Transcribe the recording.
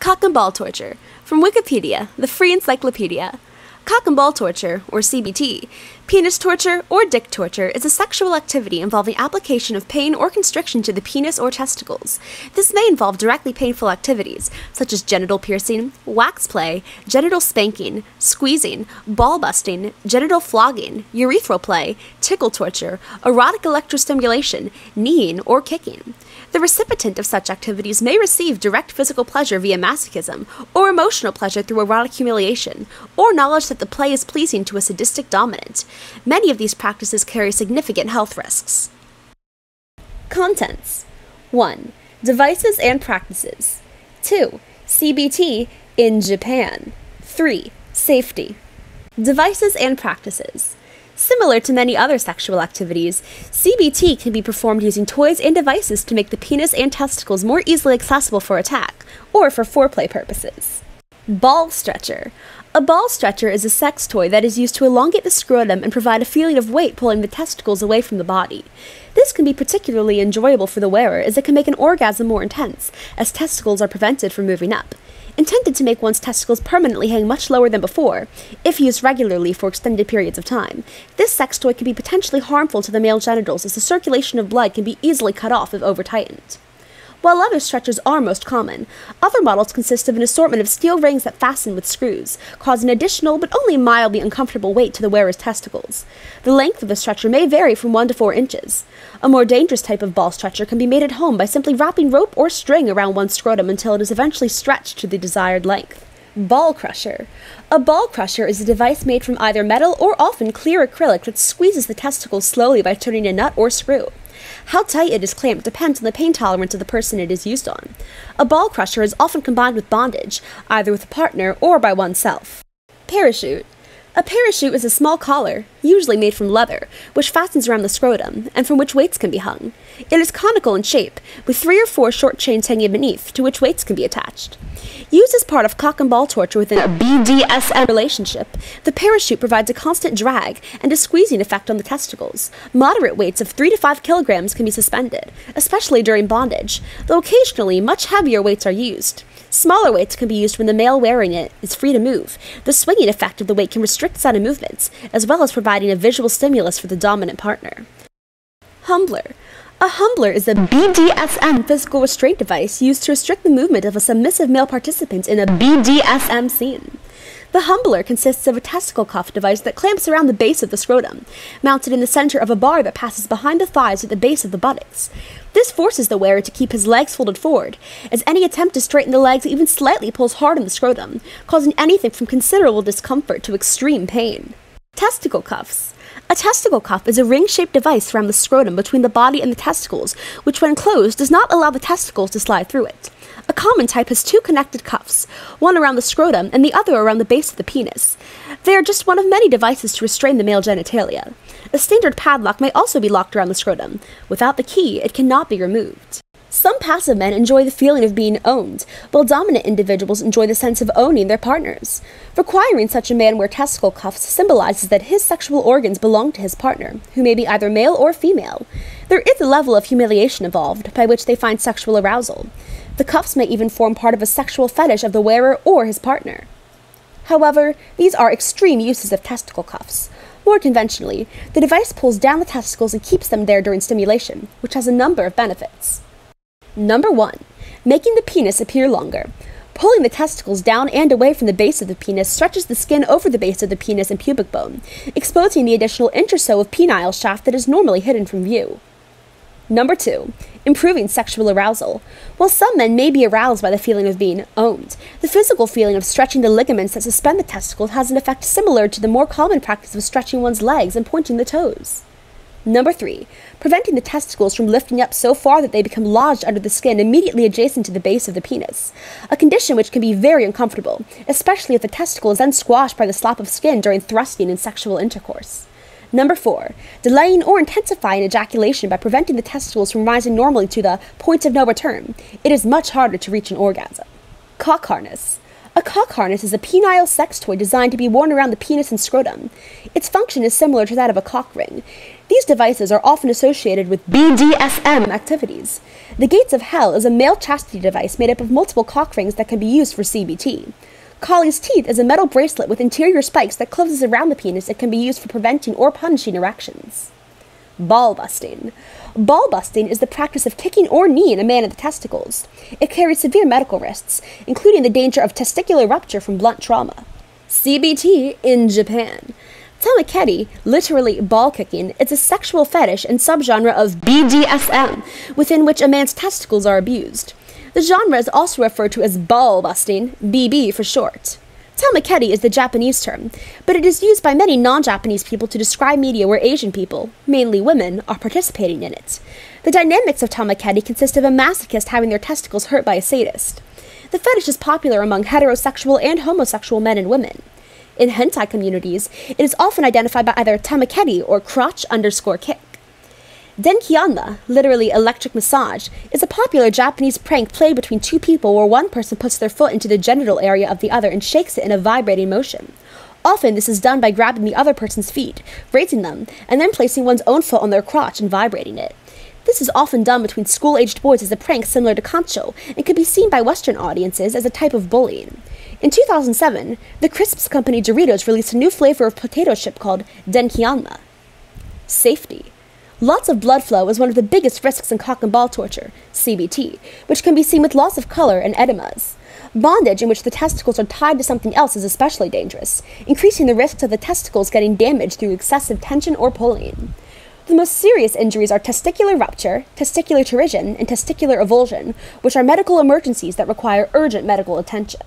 Cock and ball torture. From Wikipedia, the free encyclopedia. Cock and ball torture, or CBT, penis torture or dick torture, is a sexual activity involving application of pain or constriction to the penis or testicles. This may involve directly painful activities, such as genital piercing, wax play, genital spanking, squeezing, ball busting, genital flogging, urethral play, tickle torture, erotic electrostimulation, kneeing, or kicking. The recipient of such activities may receive direct physical pleasure via masochism, or emotional pleasure through erotic humiliation, or knowledge that the play is pleasing to a sadistic dominant. Many of these practices carry significant health risks. Contents: 1. Devices and practices. 2. CBT in Japan. 3. Safety. Devices and practices. Similar to many other sexual activities, CBT can be performed using toys and devices to make the penis and testicles more easily accessible for attack, or for foreplay purposes. Ball stretcher. A ball stretcher is a sex toy that is used to elongate the scrotum and provide a feeling of weight pulling the testicles away from the body. This can be particularly enjoyable for the wearer as it can make an orgasm more intense, as testicles are prevented from moving up. Intended to make one's testicles permanently hang much lower than before, if used regularly for extended periods of time, this sex toy can be potentially harmful to the male genitals as the circulation of blood can be easily cut off if over-tightened. While leather stretchers are most common, other models consist of an assortment of steel rings that fasten with screws, causing additional but only mildly uncomfortable weight to the wearer's testicles. The length of the stretcher may vary from 1 to 4 inches. A more dangerous type of ball stretcher can be made at home by simply wrapping rope or string around one's scrotum until it is eventually stretched to the desired length. Ball crusher. A ball crusher is a device made from either metal or often clear acrylic that squeezes the testicles slowly by turning a nut or screw. How tight it is clamped depends on the pain tolerance of the person it is used on. A ball crusher is often combined with bondage, either with a partner or by oneself. Parachute. A parachute is a small collar, usually made from leather, which fastens around the scrotum, and from which weights can be hung. It is conical in shape, with 3 or 4 short chains hanging beneath, to which weights can be attached. Used as part of cock and ball torture within a BDSM relationship, the parachute provides a constant drag and a squeezing effect on the testicles. Moderate weights of 3 to 5 kilograms can be suspended, especially during bondage, though occasionally much heavier weights are used. Smaller weights can be used when the male wearing it is free to move. The swinging effect of the weight can restrict sudden movements, as well as providing a visual stimulus for the dominant partner. Humbler. A humbler is a BDSM physical restraint device used to restrict the movement of a submissive male participant in a BDSM scene. The humbler consists of a testicle cuff device that clamps around the base of the scrotum, mounted in the center of a bar that passes behind the thighs at the base of the buttocks. This forces the wearer to keep his legs folded forward, as any attempt to straighten the legs even slightly pulls hard on the scrotum, causing anything from considerable discomfort to extreme pain. Testicle cuffs. A testicle cuff is a ring-shaped device around the scrotum between the body and the testicles, which when closed does not allow the testicles to slide through it. A common type has 2 connected cuffs, one around the scrotum and the other around the base of the penis. They are just one of many devices to restrain the male genitalia. A standard padlock may also be locked around the scrotum. Without the key, it cannot be removed. Some passive men enjoy the feeling of being owned, while dominant individuals enjoy the sense of owning their partners. Requiring such a man wear testicle cuffs symbolizes that his sexual organs belong to his partner, who may be either male or female. There is a level of humiliation involved, by which they find sexual arousal. The cuffs may even form part of a sexual fetish of the wearer or his partner. However, these are extreme uses of testicle cuffs. More conventionally, the device pulls down the testicles and keeps them there during stimulation, which has a number of benefits. Number 1. Making the penis appear longer. Pulling the testicles down and away from the base of the penis stretches the skin over the base of the penis and pubic bone, exposing the additional inch or so of penile shaft that is normally hidden from view. Number 2. Improving sexual arousal. While some men may be aroused by the feeling of being owned, the physical feeling of stretching the ligaments that suspend the testicles has an effect similar to the more common practice of stretching one's legs and pointing the toes. Number 3. Preventing the testicles from lifting up so far that they become lodged under the skin immediately adjacent to the base of the penis, a condition which can be very uncomfortable, especially if the testicle is then squashed by the slap of skin during thrusting and sexual intercourse. Number 4. Delaying or intensifying ejaculation by preventing the testicles from rising normally to the point of no return. It is much harder to reach an orgasm. Cock harness. A cock harness is a penile sex toy designed to be worn around the penis and scrotum. Its function is similar to that of a cock ring. These devices are often associated with BDSM activities. The Gates of Hell is a male chastity device made up of multiple cock rings that can be used for CBT. Kali's Teeth is a metal bracelet with interior spikes that closes around the penis and can be used for preventing or punishing erections. Ball busting. Ball busting is the practice of kicking or kneeing a man in the testicles. It carries severe medical risks, including the danger of testicular rupture from blunt trauma. CBT in Japan. Tamakeri, literally ball kicking, is a sexual fetish and subgenre of BDSM, within which a man's testicles are abused. The genre is also referred to as ball busting, BB for short. Tamakeri is the Japanese term, but it is used by many non-Japanese people to describe media where Asian people, mainly women, are participating in it. The dynamics of tamakeri consist of a masochist having their testicles hurt by a sadist. The fetish is popular among heterosexual and homosexual men and women. In hentai communities, it is often identified by either tamakeri or crotch_kick. Denkianma, literally electric massage, is a popular Japanese prank played between two people where one person puts their foot into the genital area of the other and shakes it in a vibrating motion. Often this is done by grabbing the other person's feet, raising them, and then placing one's own foot on their crotch and vibrating it. This is often done between school-aged boys as a prank similar to kancho, and could be seen by Western audiences as a type of bullying. In 2007, the crisps company Doritos released a new flavor of potato chip called Denkianma. Safety. Lots of blood flow is one of the biggest risks in cock and ball torture, CBT, which can be seen with loss of color and edemas. Bondage in which the testicles are tied to something else is especially dangerous, increasing the risks of the testicles getting damaged through excessive tension or pulling. The most serious injuries are testicular rupture, testicular torsion, and testicular avulsion, which are medical emergencies that require urgent medical attention.